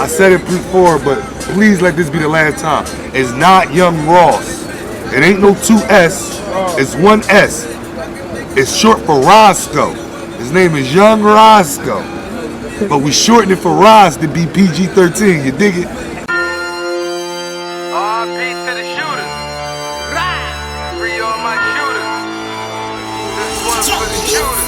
I said it before, but please let this be the last time. It's not Young Ros. It ain't no 2S. It's 1S. It's short for Roscoe. His name is Young Roscoe. But we shortened it for Ros to be PG-13. You dig it? R.P. to the shooters. Free all my shooters. This is one for the shooters.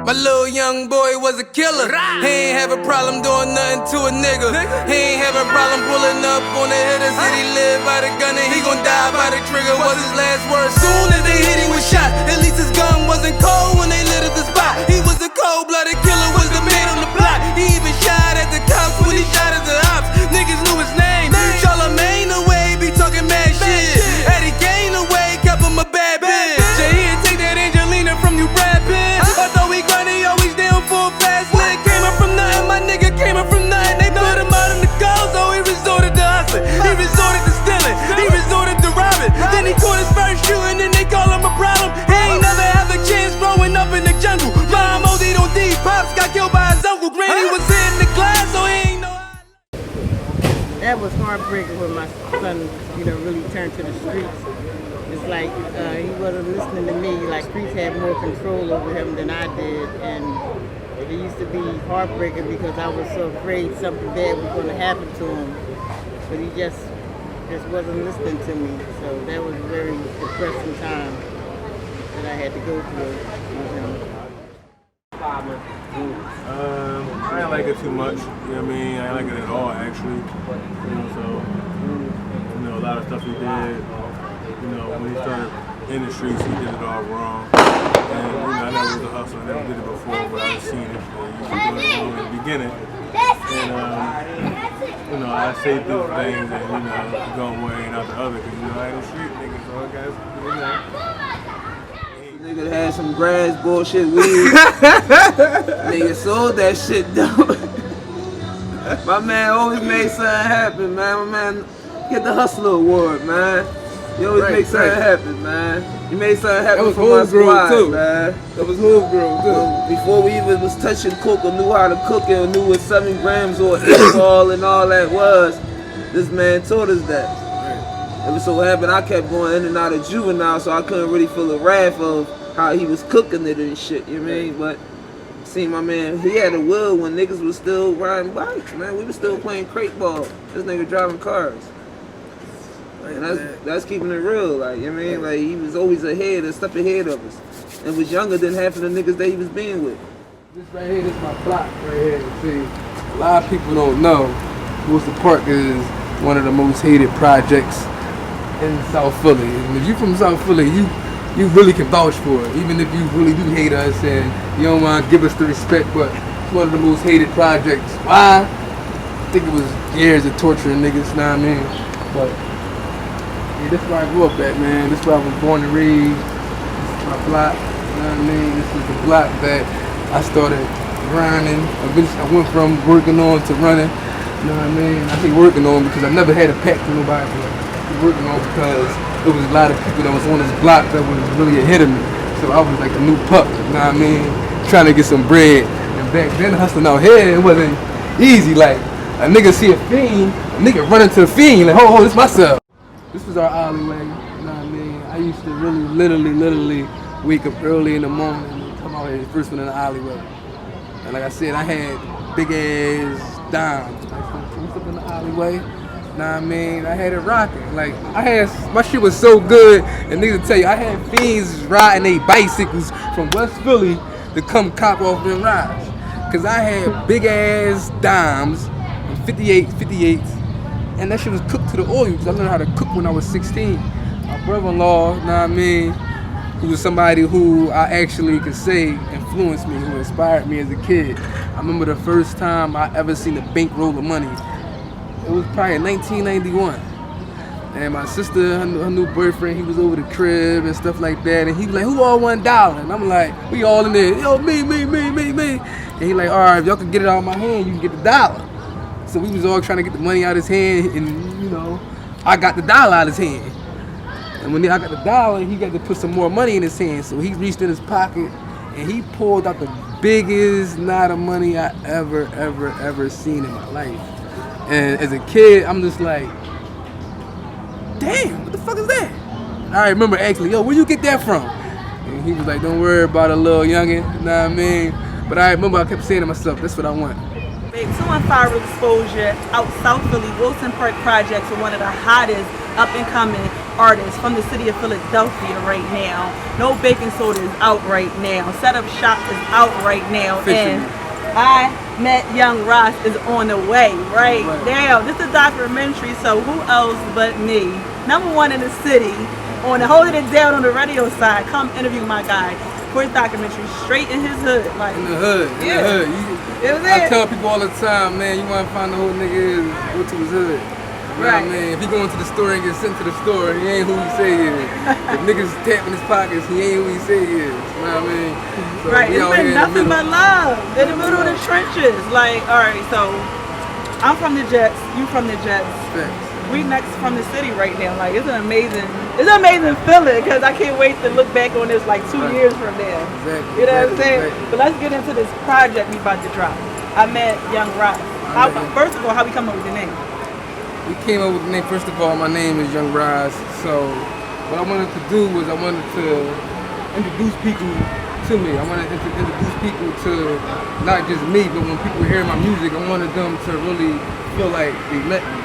My little young boy was a killer. He ain't have a problem doing nothing to a nigga. He ain't have a problem pulling up on the hitter. Said he lived by the gun and he gon' die by the trigger. Was his last word. Soon as they hit him with shot, at least his gun wasn't cold when they lit up the spot. He was a cold-blooded killer, was the man on the block. He even shot at the cops when he shot at the ops. Niggas knew his name. Charlamagne away, be talking mad shit. Eddie Kane away, kept him a bad bitch. Yeah, he'd take that Angelina from you, Brad Pitt. I thought we grinding, always down for a fast lick. Came up from nothing, my nigga came up from nothing. They put him out in the cold, so he resorted to hustling. He resorted to stealing, he resorted to robbing. Then he caught his first shooting, and they call him a problem. He ain't never have a chance growing up in the jungle. Mom OD'd on D, Pops got killed by his uncle. Granny was in the class, so he ain't know. That was heartbreaking when my son, really turned to the streets. It's like he wasn't listening to me. Like streets had more control over him than I did, and it used to be heartbreaking because I was so afraid something bad was going to happen to him. But he just wasn't listening to me. So that was a very depressing time that I had to go through with him. I ain't like it too much, you know what I mean? I ain't like it at all, actually. A lot of stuff he did, when he started in the streets, he did it all wrong. And, I never was a hustler, I never did it before, but I've seen it. He was doing it wrong in the beginning. And, I say those things and, go one way and out the other, because, I ain't no street nigga, so I guess, Nigga had some grass bullshit weed. Nigga sold that shit though. My man always made something happen, man. My man get the Hustler Award, man. You always make something happen, man. You made something happen for my squad, too. Man. That was homegrown too. Before we even was touching coke or knew how to cook it or knew what 7 grams or alcohol and all that was, this man taught us that. It was so happened I kept going in and out of juvenile, so I couldn't really feel the wrath of how he was cooking it and shit, you know what I mean? But see, my man, he had a will when niggas was still riding bikes, man. We was still playing crate ball. This nigga driving cars. And that's keeping it real, like, you know what I mean? Like, he was always ahead, a step ahead of us. And was younger than half of the niggas that he was being with. This right here, this is my block right here. See, a lot of people don't know Worcester Park is one of the most hated projects in South Philly. And if you from South Philly, you really can vouch for it. Even if you really do hate us and you don't want to give us the respect, but it's one of the most hated projects. Why? I think it was years of torturing niggas, know what I mean? But yeah, this is where I grew up at, man. This is where I was born and raised. This is my block, you know what I mean? This is the block that I started grinding. Eventually I went from working on to running, you know what I mean? I say working on because I never had a pack to nobody, but working on because there was a lot of people that was on this block that was really ahead of me. So I was like a new pup, you know what I mean? Trying to get some bread. And back then hustling out here, it wasn't easy. Like a nigga see a fiend, a nigga run into a fiend, like, ho, this myself. This was our alleyway, you know what I mean? I used to really, literally wake up early in the morning and come out here, first one in the alleyway. And like I said, I had big ass dimes. Like, what's up in the alleyway? Know what I mean? I had it rocking. Like, my shit was so good, and niggas tell you, I had fiends riding they bicycles from West Philly to come cop off them rides. Cause I had big ass dimes, 58s, and that shit was cooked to the oil, cause I learned how to cook when I was 16. My brother-in-law, know what I mean, who was somebody who I actually could say influenced me, who inspired me as a kid. I remember the first time I ever seen a bankroll of money. It was probably in 1991. And my sister, her new boyfriend, he was over the crib and stuff like that. And he was like, who all $1? And I'm like, we all in there, yo, me. And he like, all right, if y'all can get it out of my hand, you can get the $1. So we was all trying to get the money out of his hand, and I got the $1 out of his hand. And when I got the $1, he got to put some more money in his hand. So he reached in his pocket and he pulled out the biggest knot of money I ever seen in my life. And as a kid, I'm just like, damn, what the fuck is that? I remember asking, yo, where you get that from? And he was like, don't worry about a little youngin', you know what I mean? But I remember I kept saying to myself, that's what I want. Big 215 Exposure out South Philly, Wilson Park Projects with one of the hottest up-and-coming artists from the city of Philadelphia right now. No Baking Soda is out right now. Set Up Shop is out right now. Officially. And I Met Young Ros is on the way right now. This is a documentary, so who else but me? #1 in the city, on the holding it down on the radio side. Come interview my guy for his documentary, straight in his hood. Like In the hood, yeah. in the hood. It was I it. tell people all the time, man, you want to find the whole nigga is, go to his hood. You know what I mean? If he go into the store and get sent to the store, he ain't who he say he is. If niggas tapping his pockets, he ain't who he say he is. You know what I mean? So Right, we it's out been here in the nothing middle. but love. In the middle of the trenches. Like, alright, so I'm from the Jets, you from the Jets. Facts. We next from the city right now. Like, it's an amazing feeling, because I can't wait to look back on this like 2 years from now. Exactly. You know what I'm saying? Exactly. But let's get into this project we about to drop. I Met Young Ros. First of all, how we come up with the name? We came up with the name, first of all, my name is Young Ros. So what I wanted to do was I wanted to introduce people to me. I wanted to introduce people to not just me, but when people hear my music, I wanted them to really feel like they met me.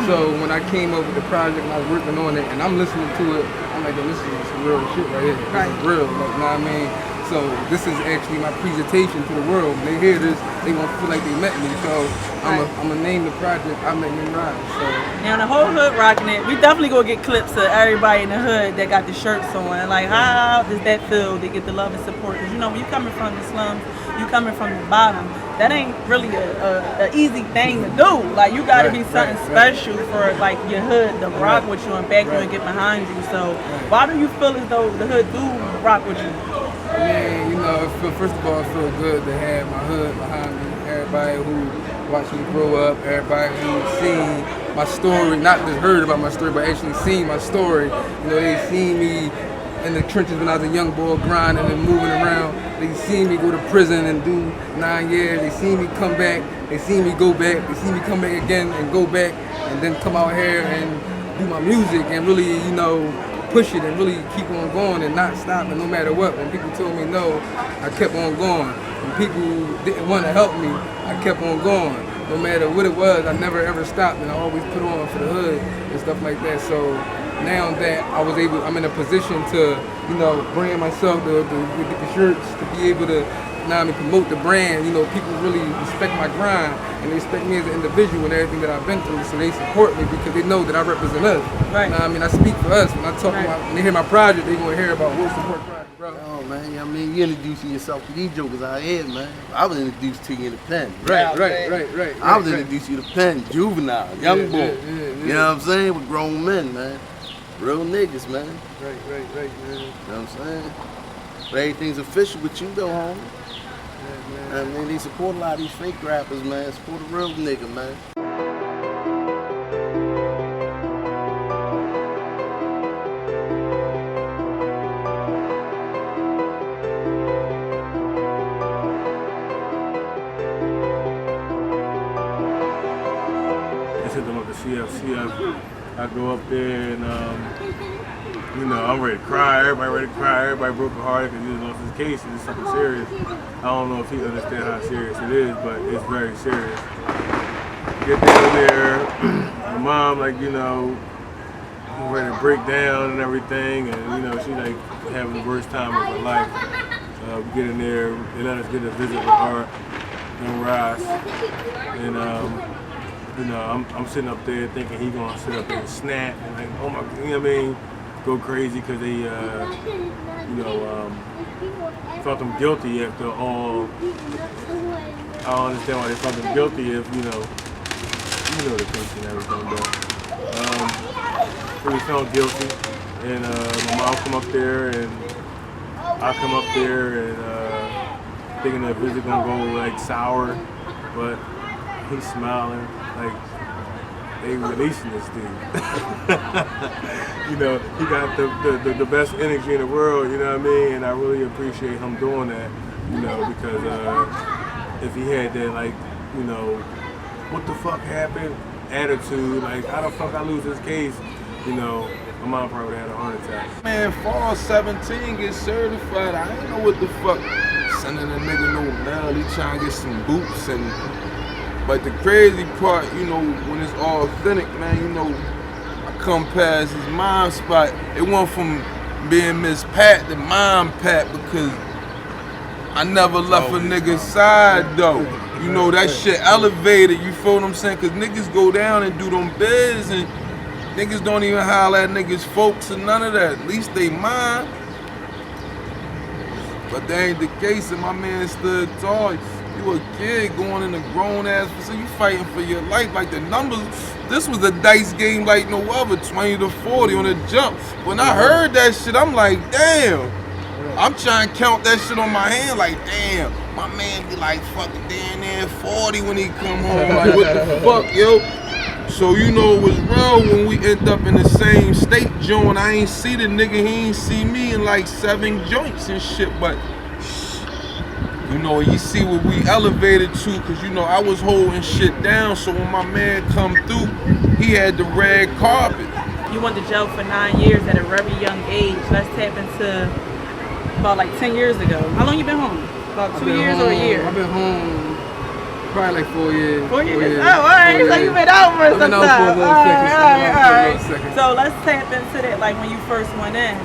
So when I came up with the project and I was working on it and I'm listening to it, I'm like, yo, this is some real shit right here. This is real, like, you know what I mean? So this is actually my presentation to the world. When they hear this, they gonna feel like they met me. So I'm gonna name the project I Met Young Ros. So Now the whole hood rocking it. We definitely gonna get clips of everybody in the hood that got the shirts on. And like, how does that feel to get the love and support? Because you know, when you coming from the slums, you coming from the bottom, that ain't really a easy thing to do. Like, you gotta be something special for like your hood to rock with you and back you and get behind you. So why do you feel as though the hood do rock with you? yeah, you know, first of all, it feels good to have my hood behind me. Everybody who watched me grow up, everybody who's seen my story, not just heard about my story, but actually seen my story. You know, they seen me in the trenches when I was a young boy grinding and moving around. They seen me go to prison and do 9 years. They seen me come back. They seen me go back. They seen me come back again and go back and then come out here and do my music and really, you know, push it and really keep on going and not stopping no matter what. When people told me no, I kept on going. When people didn't want to help me, I kept on going. No matter what it was, I never ever stopped and I always put on for the hood and stuff like that. So now that I'm in a position to, you know, brand myself, to get the shirts, to be able to promote the brand. You know, people really respect my grind and they respect me as an individual and everything that I've been through. So they support me because they know that I represent us. Right. You know what I mean? I speak for us. When I talk about, when they hear my project, they gonna hear about Wilson Park Project, bro. Oh man, I mean, you introducing yourself to these jokers out here, man. I was introduced to you in the pen. Right. I was introduced to you in the pen, juvenile, young boy. Yeah. You know what I'm saying? With grown men, man. Real niggas, man. Right, man. You know what I'm saying? But everything's official with you though, homie. Yeah, man. I mean, they support a lot of these fake rappers, man. Support a real nigga, man. I sent them up to CF. I go up there and, you know, I'm ready to cry. Everybody ready to cry. Everybody broken hearted because, you know, if this case is something serious. I don't know if he understands how serious it is, but it's very serious. Get down there, my mom, like, you know, ready to break down and everything, and, you know, she, like, having the worst time of her life. We get in there, they let us get a visit with her and Ross, and, you know, I'm sitting up there thinking he gonna sit up there and snap and like, oh my, you know what I mean, go crazy because they, you know, felt him guilty after all. I don't understand why they felt him guilty if, you know the case and everything, but he was found guilty, and my mom come up there and I come up there and thinking the visit gonna go like sour, but he's smiling. Like, they releasing this dude. You know, he got the best energy in the world, you know what I mean? And I really appreciate him doing that. You know, because if he had that, like, you know, what the fuck happened attitude, like, how the fuck I lose this case, you know, my mom probably had a heart attack. Man, fall 17 get certified. I ain't know what the fuck. Sending a nigga no mail, he trying to get some boots but the crazy part, you know, when it's all authentic, man, you know, I come past his mom spot. It went from being Miss Pat to Mom Pat because I never left a nigga's side though. You know, that shit elevated, you feel what I'm saying? Cause niggas go down and do them bids and niggas don't even holler at niggas folks and none of that. At least they mind. But that ain't the case and my man stood tall. You a kid going in a grown ass facility, you fighting for your life. Like the numbers, this was a dice game like no other, 20 to 40 on the jump. When I heard that shit, I'm like, damn. I'm trying to count that shit on my hand like, damn. My man be like fucking damn near 40 when he come home. Like, what the fuck, yo? So you know it was real when we end up in the same state, John. I ain't see the nigga, he ain't see me in like 7 joints and shit, but you know, you see what we elevated to, cause you know, I was holding shit down, so when my man come through, he had the red carpet. You went to jail for 9 years at a very young age. Let's tap into about like 10 years ago. How long you been home? About 2 years or a year? I've been home probably like 4 years. 4 years? Oh, all right. So you've been out for some time. All right. So let's tap into that. Like when you first went in,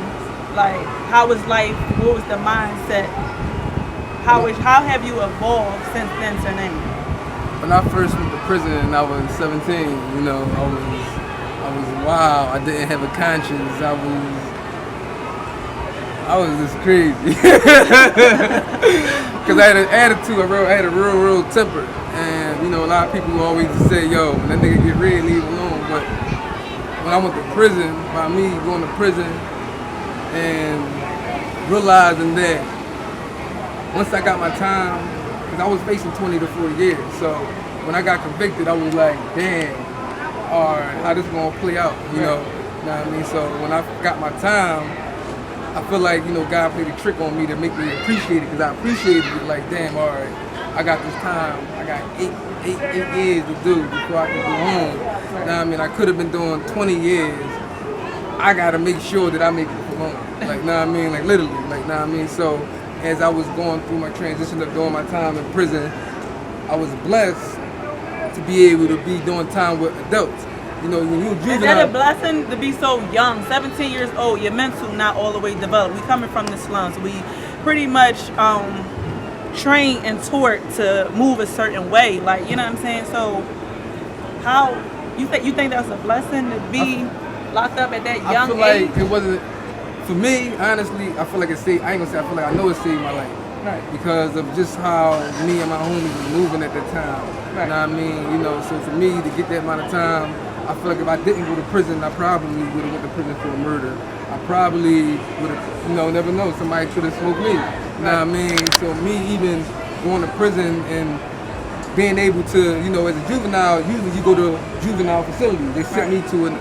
like how was life? What was the mindset? How have you evolved since then to now? When I first went to prison and I was 17, you know, I was wild. I didn't have a conscience. I was just crazy. Cause I had an attitude, I had a real temper. And you know, a lot of people always say, yo, when that nigga get ready, leave him alone. But when I went to prison, by me going to prison and realizing that once I got my time, because I was facing 20 to 40 years. So when I got convicted, I was like, damn, all right, how this gonna play out, you know what I mean? So when I got my time, I feel like, you know, God played a trick on me to make me appreciate it, because I appreciated it, like, damn, all right, I got this time, I got eight years to do before I can go home. You know what I mean? I could have been doing 20 years. I gotta make sure that I make it from home. Like, know what I mean? Like, literally, like, know what I mean? So as I was going through my transition of doing my time in prison, I was blessed to be able to be doing time with adults. You know, when you're juvenile. Is that a blessing to be so young, 17 years old, your mental not all the way developed? We coming from the slums. We pretty much trained and taught to move a certain way. Like, you know what I'm saying? So how you think that's a blessing to be locked up at that young age? I feel like it wasn't. For me, honestly, I feel like it saved, I ain't gonna say I feel like I know it saved my life. Right. Because of just how me and my homies was moving at that time. Right. You know what I mean? You know, so for me to get that amount of time, I feel like if I didn't go to prison, I probably would have went to prison for a murder. I probably would have, you know, never know, somebody could have smoked me. You know what I mean? So me even going to prison and being able to, you know, as a juvenile, usually you go to juvenile facilities. They sent me to an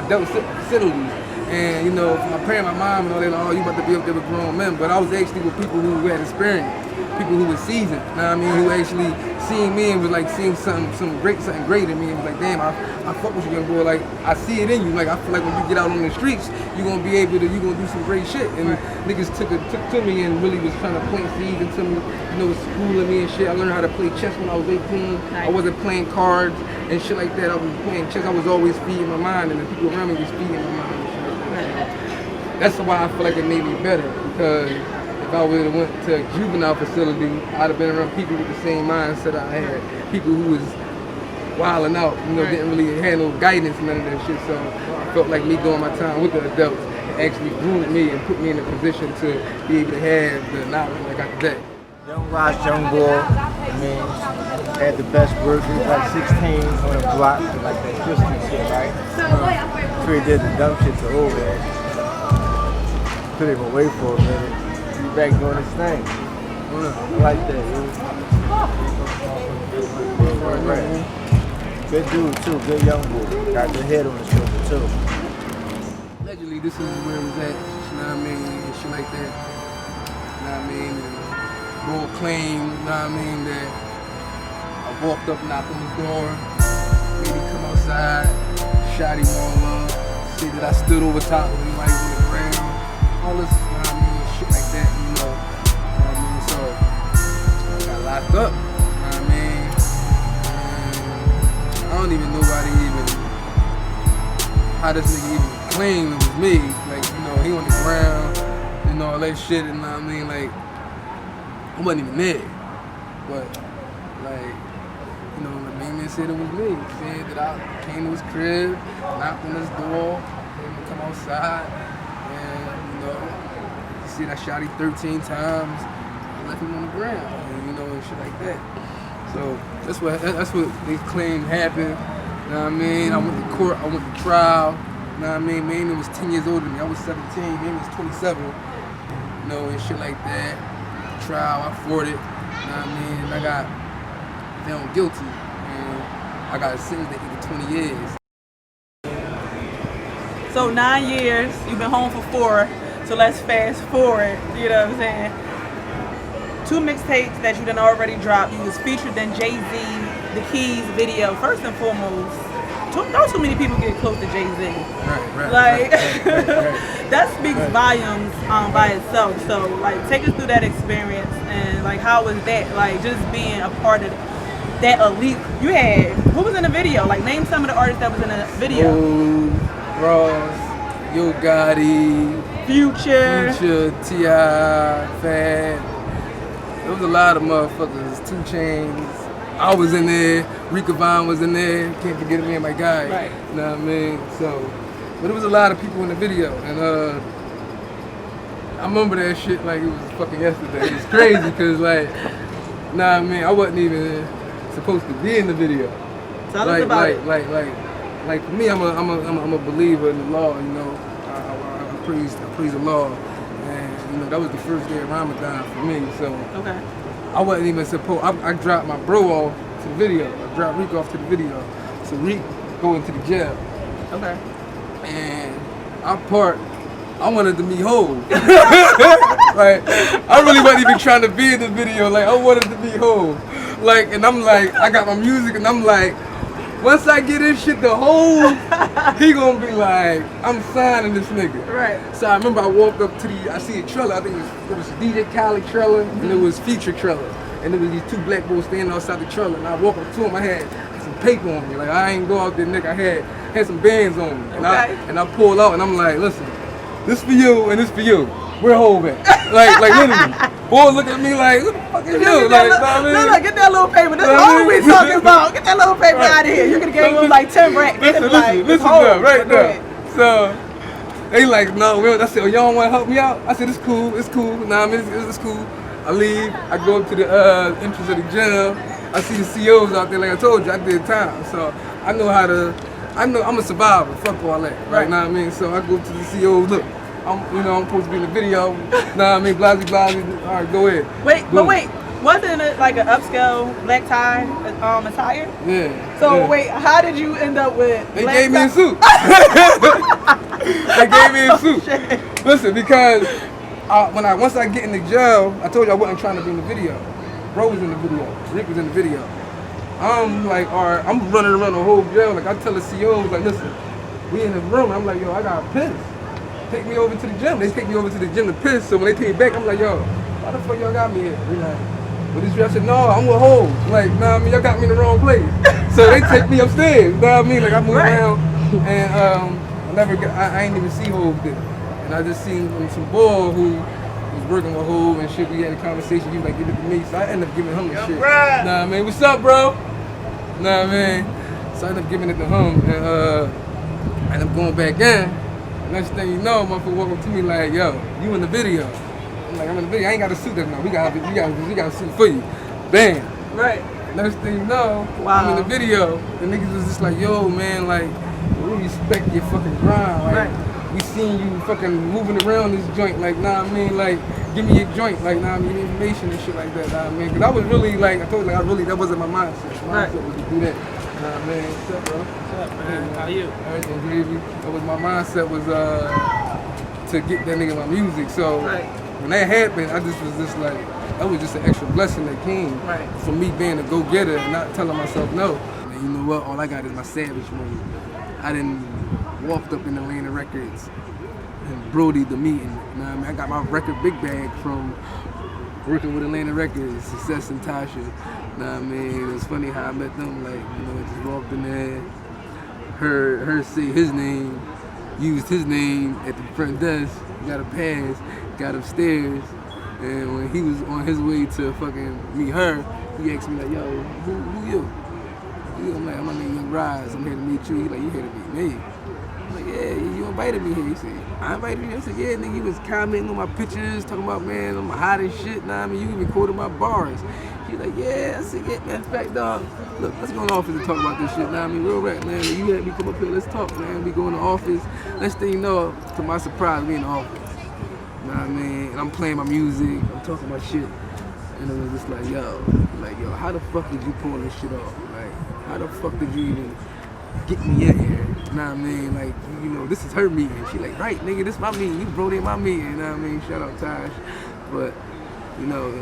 adult facility. And, you know, my parents, my mom, and all, they like, oh, you about to be up there with grown men. But I was actually with people who had experience, people who were seasoned, you know what I mean, who actually seen me and was like seeing something great in me and was like, damn, I fuck with you, young boy. Like, I see it in you. Like, I feel like when you get out on the streets, you're going to be able to, you're going to do some great shit. And niggas took to me and really was trying to plant seeds into me, you know, schooling me and shit. I learned how to play chess when I was 18. I wasn't playing cards and shit like that. I was playing chess. I was always feeding my mind, and the people around me was feeding my mind. That's why I feel like it made me better, because if I would have went to a juvenile facility, I'd have been around people with the same mindset I had. People who was wilding out, you know, didn't really have no guidance, none of that shit. So I felt like me doing my time with the adults actually groomed me and put me in a position to be able to have the knowledge I got today. Young Ros, young boy, I mean, had the best work. He was like 16 on the block, like that Christian shit, right? So he did the dumb shit to old man. Put him away for a minute. He's back doing his thing. I like that, right. Good dude too, good young boy. Got good head on his shoulder too. Allegedly, this is where it was at, you know what I mean, and shit like that. You know what I mean? And bro claim, you know what I mean, that I walked up, knocked on his door, made him come outside, shot him all up, said that I stood over top of him like on the ground, all this, you know what I mean, shit like that, you know what I mean, so I got locked up, you know what I mean, and I don't even know how this nigga even claimed it was me, like, you know, he on the ground, and all that shit, and you know what I mean, like, I wasn't even there, but, like, you know, the main man said it was me. He said that I came to his crib, knocked on his door, made him come outside, and, you know, he said I shot him 13 times, I left him on the ground, and, you know, and shit like that. So, that's what they claim happened, you know what I mean? I went to court, I went to trial, you know what I mean? My man was 10 years older than me, I was 17, my man was 27, you know, and shit like that. Trial, I fought it, you know what I mean? And I got found guilty, and I got sentenced to either 20 years. So 9 years, you've been home for 4, so let's fast forward, you know what I'm saying? 2 mixtapes that you done already dropped, you was featured in Jay-Z, The Keys video, first and foremost. Not too many people get close to Jay-Z. Right. That speaks volumes by itself. So, like, take us through that experience and, like, how was that? Like, just being a part of that elite. You had, who was in the video? Like, name some of the artists that was in the video. Ross, Yo Gotti, Future, T.I., Fat. There was a lot of motherfuckers. 2 Chainz. I was in there, Rika Vaughn was in there, can't forget me and my guy, right. You know what I mean? So, but there was a lot of people in the video, and I remember that shit like it was fucking yesterday. It was crazy, because like, nah, I mean, I wasn't even supposed to be in the video. Tell us about it. Like for me, I'm a believer in the law, you know. I praise the law, and you know, that was the first day of Ramadan for me, so. Okay. I wasn't even supposed, I dropped my bro off to the video. I dropped Reek off to the video. So Reek go into the jail. Okay. And I wanted to meet Hov. Like, I really wasn't even trying to be in the video. Like, I wanted to meet Hov. Like, and I'm like, I got my music, and I'm like, once I get this shit to Hov, he gonna be like, I'm signing this nigga. Right. So I remember I walked up to I see a trailer, I think it was a DJ Khaled trailer, and it was Future trailer. And there was these 2 black boys standing outside the trailer, and I walked up to him, I had some paper on me. Like, I ain't go out there, nigga, I had some bands on me. And I pulled out, and I'm like, listen, this for you, and this for you. Where Hov at? like literally. Boy look at me like, who the fuck is you? Like, no, get that little paper. This is all we talking about. Get that little paper out of here. You could have gave him like 10 racks. Listen up, right there. So, they like, no, I said, oh, y'all don't want to help me out? I said, it's cool. Nah, I mean, it's cool. I leave, I go up to the entrance of the gym. I see the COs out there, like I told you, I did time. So, I know I'm a survivor, fuck all that, right? Know what I mean? So, I go to the COs, look. I'm supposed to be in the video. Nah, I mean, blasey. All right, go ahead. Wait, wasn't it like an upscale black tie attire? Yeah. So wait, how did you end up with? They gave me a suit. They gave me a suit. Shit. Listen, because once I get in the jail, I told you I wasn't trying to be in the video. Bro was in the video. Rick was in the video. I'm like, all right, I'm running around the whole jail. Like I tell the COs, like, listen, we in the room. I'm like, yo, I got piss. Take me over to the gym. They take me over to the gym to piss. So when they take me back, I'm like, yo, why the fuck y'all got me here? They like, well, this rep said, no, I'm with Hov. Like, nah, I mean, y'all got me in the wrong place. So they take me upstairs. You know what I mean? Like, I move around, and I ain't even see Hov there. And I just seen some boy who was working with Hov and shit. We had a conversation. He was like, give it to me. So I ended up giving him the shit. Nah, I mean, what's up, bro? Nah, I mean. So I ended up giving it to him, and I ended up going back in. Next thing you know, motherfucker walk up to me like, yo, you in the video. I'm like, I'm in the video. I ain't got a suit that now. We got a suit for you. Bam. Right. Next thing you know, I'm in the video. The niggas was just like, yo, man, like, we respect your fucking grind. Like, we seen you fucking moving around this joint. Like, nah, I mean, like, give me your joint. Like, nah, I mean, information and shit like that. Nah, I mean, because I was really, like, I told you, like, that wasn't my mindset. My mindset was to do that. Nah, man, what's up, bro? What's up, man? How you? Everything gravy. That was my mindset was to get that nigga my music. So when that happened, I just was just like, that was just an extra blessing that came from me being a go-getter and not telling myself no. And you know what? All I got is my savage mode. I didn't walked up in Atlanta Records and Brody the meeting. You know what I mean? I got my record big bag from working with Atlanta Records, Success and Tasha. You know what I mean? It was funny how I met them. Like, you know, just walked in there, heard her say his name, used his name at the front desk, got a pass, got upstairs, and when he was on his way to fucking meet her, he asked me like, yo, who you? I'm like, my name Young Ros, I'm here to meet you. He like, you here to meet me? I'm like, yeah, you invited me here. He said, I invited you. I said, yeah, nigga, you was commenting on my pictures, talking about, man, I'm hot as shit, nah, I mean, you even quoted my bars. He like, yeah, I said, yeah, matter of fact, dog, look, let's go in the office and talk about this shit, nah, I mean, real rap, man, you had me come up here, let's talk, man, we go in the office. Next thing you know, to my surprise, we in the office. You know what I mean? And I'm playing my music, I'm talking my shit. And it was just like, yo, how the fuck did you pull this shit off? Like, how the fuck did you even get me in here? You know what I mean? Like, you know, this is her meeting. She like, right, nigga, this my meeting. You brought in my meeting, you know what I mean? Shout out Taj. But, you know,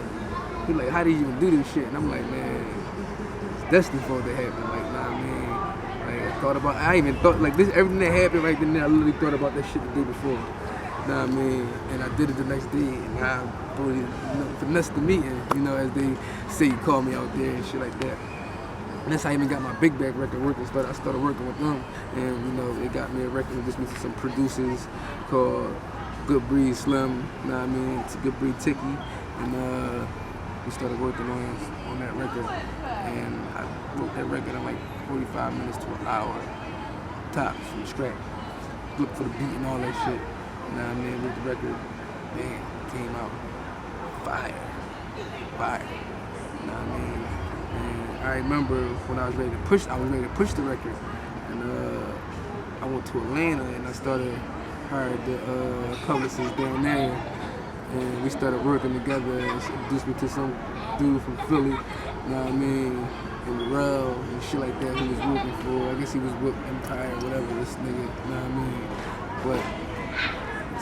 he like, how did you even do this shit? And I'm like, man, it's destined for it to happen. Like, you know what I mean? Like, I even thought, like, this, everything that happened right then, I literally thought about that shit the day before. You know what I mean? And I did it the next day, and I really, finessed the meeting, you know, as they say, you call me out there and shit like that. And that's how I even got my big bag record working. I started working with them, and you know, they got me a record with me some producers called Good Breed Slim, you know what I mean? It's Good Breed Ticky, and we started working on that record, and I wrote that record in like 45 minutes to an hour, tops from scratch. Look for the beat and all that shit. You know what I mean? With the record, man, came out fire. You know what I mean? And I remember when I was ready to push the record, and I went to Atlanta and I hired the publicist down there, and we started working together and introduced me to some dude from Philly, you know what I mean? And Rel and shit like that he was working for. I guess he was with Empire or whatever, this nigga, you know what I mean? But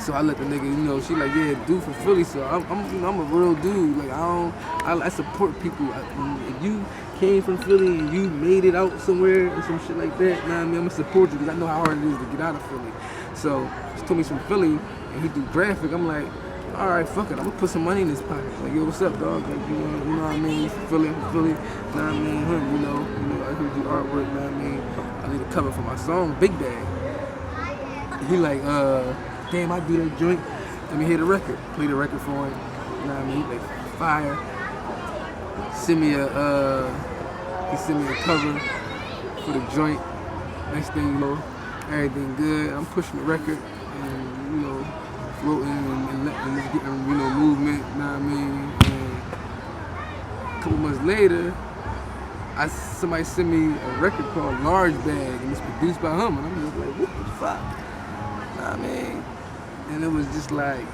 so I let the nigga, you know, she like, yeah, dude from Philly, so I'm a real dude. Like, I support people. If you came from Philly and you made it out somewhere or some shit like that, you know what I mean, I'm gonna support you because I know how hard it is to get out of Philly. So she told me he's from Philly and he do graphic. I'm like, all right, fuck it, I'm gonna put some money in his pocket. Like, yo, what's up, dog? Like, you know what I mean? He's from Philly, I'm from Philly. You know what I mean? You know, I heard you artwork, you know what I mean? I need a cover for my song, Big Bag. He like, damn, I do that joint. Let me hear the record. Play the record for him. You know what I mean? Like, fire. He sent me a cover for the joint. Next thing you know, everything good. I'm pushing the record and, you know, floating and just getting, you know, movement. You know what I mean? And a couple months later, somebody sent me a record called Large Bag, and it's produced by him. And I'm just like, what the fuck? You know what I mean? And it was just like,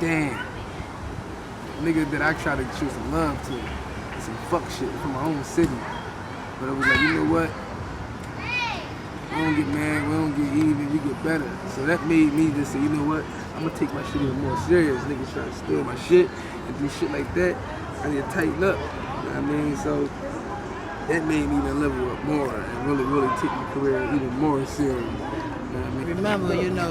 damn, nigga that I try to show some love to, and some fuck shit from my own city. But it was like, you know what? We don't get mad, we don't get even, we get better. So that made me just say, you know what? I'm gonna take my shit even more serious. Niggas trying to steal my shit and do shit like that. I need to tighten up. You know what I mean? So that made me even level up more and really take my career even more serious. You know what I mean? Remember, you know,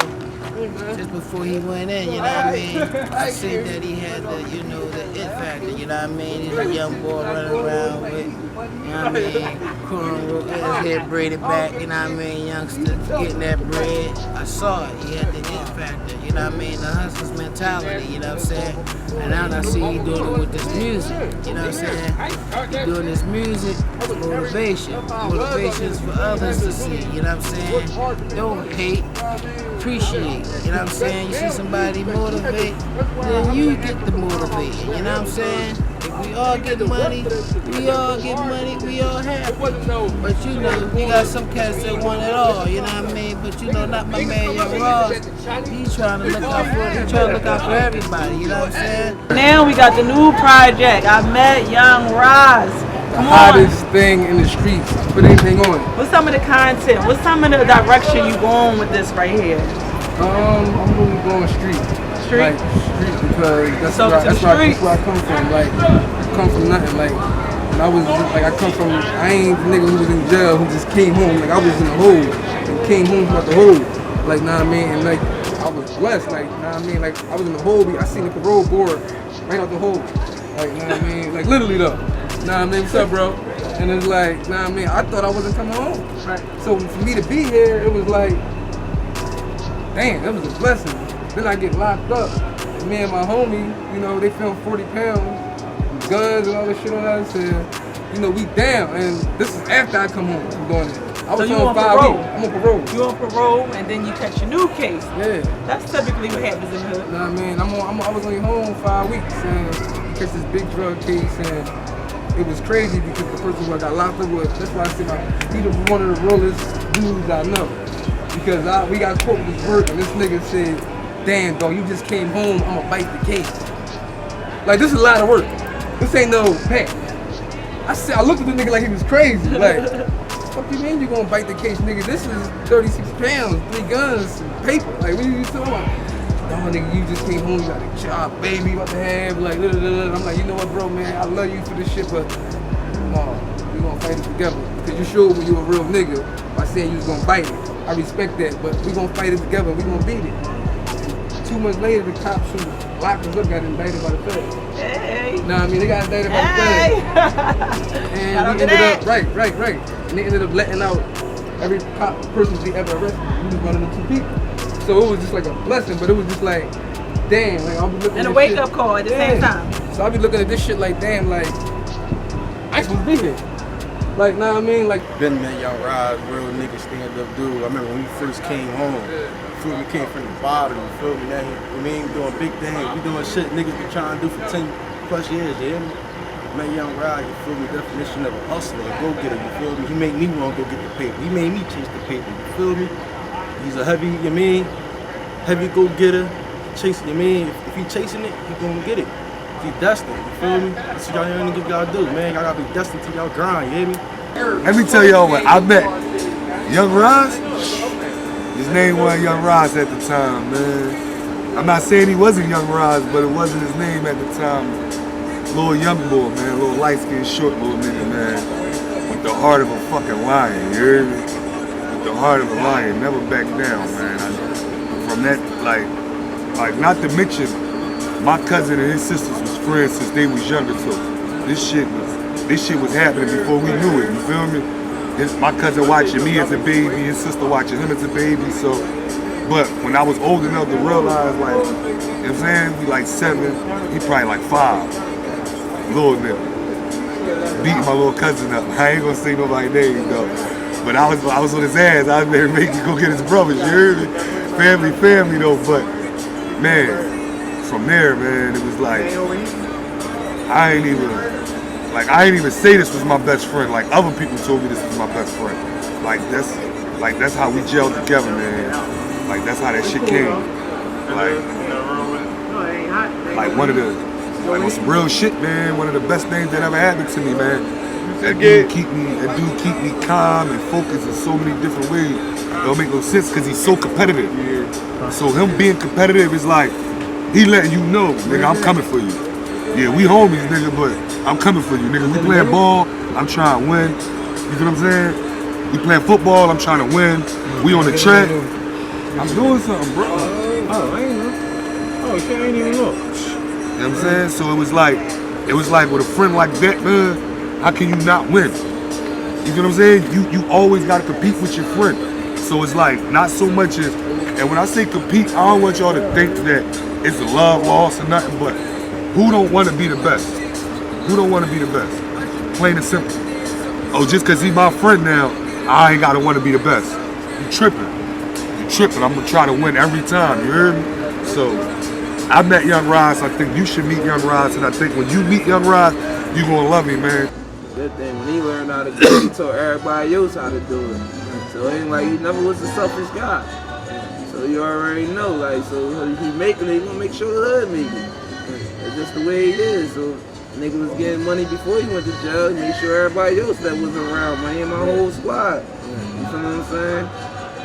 just before he went in, you know what I mean? I seen that he had the, you know, the it factor, you know what I mean? He's a young boy running around with, you know what I mean, cornrow, his head braided back, you know what I mean? Youngster getting that bread. I saw it, he had the it factor, you know what I mean? The hustler's mentality, you know what I'm saying? And now I see he doing it with this music, you know what I'm saying? He doing this music, motivation. Motivations for others to see, you know what I'm saying? Don't hate, appreciate, you know what I'm saying? You see somebody motivate, then you get the motivation, you know what I'm saying? If we all get money, we all happy. But you know, we got some cats that want it all, you know what I mean? But you know, not my man Young Ros. He's trying to look out for everybody, you know what I'm saying? Now we got the new project, I Met Young Ros. The hottest thing in the streets. Put anything on it. What's some of the content? What's some of the direction you going with this right here? I'm really going street Street? Like, street, because that's So where, to the that's where streets. I come from. Like, I come from nothing. Like, when I was, like, I ain't the nigga who was in jail who just came home. Like, I was in the hole and came home from out the hole. Like, know what I mean? And, like, I was blessed. Like, know what I mean? Like, I was in the hole. I seen the parole board right out the hole. Like, know what I mean? Like, literally, though. Know what I mean? What's up, bro? And it's like, know what I mean? I thought I wasn't coming home. Right. So for me to be here, it was like, damn, that was a blessing. Then I get locked up. And me and my homie, you know, they found 40 pounds, guns and all this shit on us. And, you know, we down. And this is after I come home from doing it. I was So you on on 5 parole? weeks. I'm on parole. You on parole and then you catch a new case. Yeah. That's typically what happens in the hood. You know what I mean? I was only home 5 weeks and catch this big drug case. And it was crazy because the person who I got locked up with, that's why I say he was one of the realest dudes I know. Because we got caught with this work and this nigga said, damn dog, you just came home, I'ma bite the case. Like, this is a lot of work. This ain't no pack. I looked at the nigga like he was crazy. Like, fuck you mean you gonna bite the case, nigga? This is 36 pounds, 3 guns, some paper. Like, what are you talking about? No, nigga, you just came home, you got a job, baby, about to have, like, I'm like, you know what, bro, man, I love you for this shit, but no, we gonna fight it together. Because you showed me you a real nigga by saying you was gonna bite it. I respect that, but we gonna fight it together, we gonna beat it. 2 months later, the cops who locked us up got indicted by the feds. Hey. Nah, I mean, they got indicted by the feds. And we ended up, right. And they ended up letting out every cop person they ever arrested. We was one of the 2 people. So it was just like a blessing, but it was just like, damn, like I'll be looking at And a this wake shit. up call at the same time. So I'll be looking at this shit like, damn, like, I ain't supposed to be here. Like, know what I mean? Like, Been Met Young Ros, real nigga stand up dude. I remember when we first came home, you feel me, came from the bottom, you feel me? Now we ain't doing big things, we doing shit niggas been trying to do for 10 plus years, you hear me? Met Young Ros, you feel me, definition of a hustler, a go-getter, you feel me? He made me want to go get the paper. He made me chase the paper, you feel me? He's a heavy, you mean? Heavy go-getter, chasing, you mean? If he chasing it, he gonna get it. He destined, you feel me? That's what y'all ain't gonna gotta do, man. Y'all gotta be destined to y'all grind, you hear me? Let me tell y'all what I met Young Ros. His name wasn't Young Ros at the time, man. I'm not saying he wasn't Young Ros, but it wasn't his name at the time. Little young boy, man, little light-skinned, short little nigga, man, with the heart of a fucking lion, you hear me? With the heart of a lion, never back down, man. From that, like not to mention, my cousin and his sisters was friends since they was younger, so this shit was happening before we knew it, you feel me? My cousin watching me as a baby, his sister watching him as a baby, so, but when I was old enough to realize, like, you know what I'm saying, we like 7, he probably like 5, little nigga, beating my little cousin up. I ain't gonna say nobody's name though, but I was on his ass, I was there to make him go get his brothers, you heard me? Family though, but, man, from there, man, it was like, I ain't even say this was my best friend. Like other people told me this was my best friend. That's how we gelled together, man. Like that's how that shit came. Like one of the, like on some real shit, man. One of the best things that ever happened to me, man. That dude keep me calm and focused in so many different ways. It don't make no sense because he's so competitive. So him being competitive is like he letting you know, nigga, I'm coming for you. Yeah, we homies, nigga, but I'm coming for you, nigga. We playing ball, I'm trying to win. You feel what I'm saying? We playing football, I'm trying to win. We on the track. I'm doing something, bro. Oh, I ain't know. Oh, shit, I ain't even look. You know what I'm saying? So it was like with a friend like that, man, how can you not win? You feel what I'm saying? You always gotta compete with your friend. So it's like not so much as, and when I say compete, I don't want y'all to think that it's a love loss or nothing, but who don't want to be the best? Who don't want to be the best? Plain and simple. Oh, just because he's my friend now, I ain't got to want to be the best. You tripping. I'm going to try to win every time, you heard me? So, I met Young Ros. I think you should meet Young Ros, and I think when you meet Young Ros, you going to love me, man. Good thing, when he learned how to do it, he taught everybody else how to do it. So it ain't like he never was a selfish guy. So you already know, like, so he making it, he gonna make sure the hood make it. That's just the way he is. So nigga was getting money before he went to jail. He made sure everybody else that was around, man, my whole squad. You feel what I'm saying?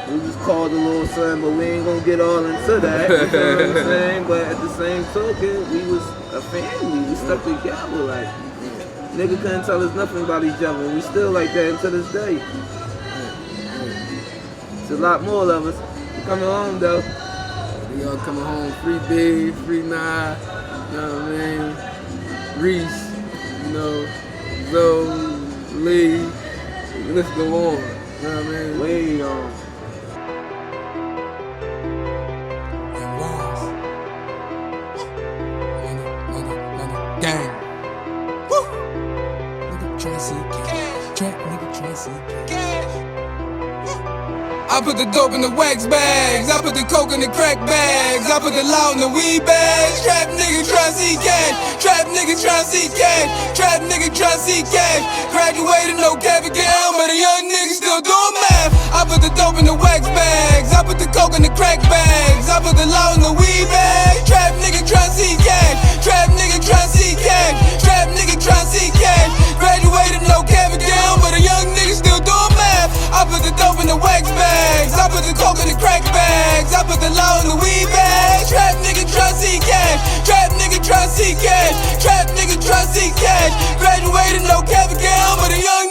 We just called a little something, but we ain't gonna get all into that. You know what I'm saying? But at the same token, we was a family. We stuck together. Like, nigga couldn't tell us nothing about each other. We still like that until this day. It's a lot more of us. We coming home though. We all coming home. Free Dave, free Nye, you know what I mean? Reese, you know, Zoe, Lee. Let's go on. You know what I mean? Way on. Gang. Woo! Nigga tryna see cash. Trap nigga tryna see cash. I put the dope in the wax bags. I put the coke in the crack bags. I put the loud in the weed bags. Trap nigga tryna see cash. Trap nigga tryna see cash. Trap nigga tryna see cash. Graduated, no cap again, but a young nigga still doing math. I put the dope in the wax bags. I put the coke in the crack bags. I put the loud in the weed bags. Trap nigga tryna see cash. Trap nigga tryna see cash. Trap nigga tryna see cash. Graduated, no cap again, but a young nigga still doing math. I put the dope in the wax bags. I put the coke in the crack bags. I put the loud in the weed bags. Trap nigga tryna see cash. Trap nigga tryna see cash. Trap nigga tryna see cash. Graduated, no cap again, but a young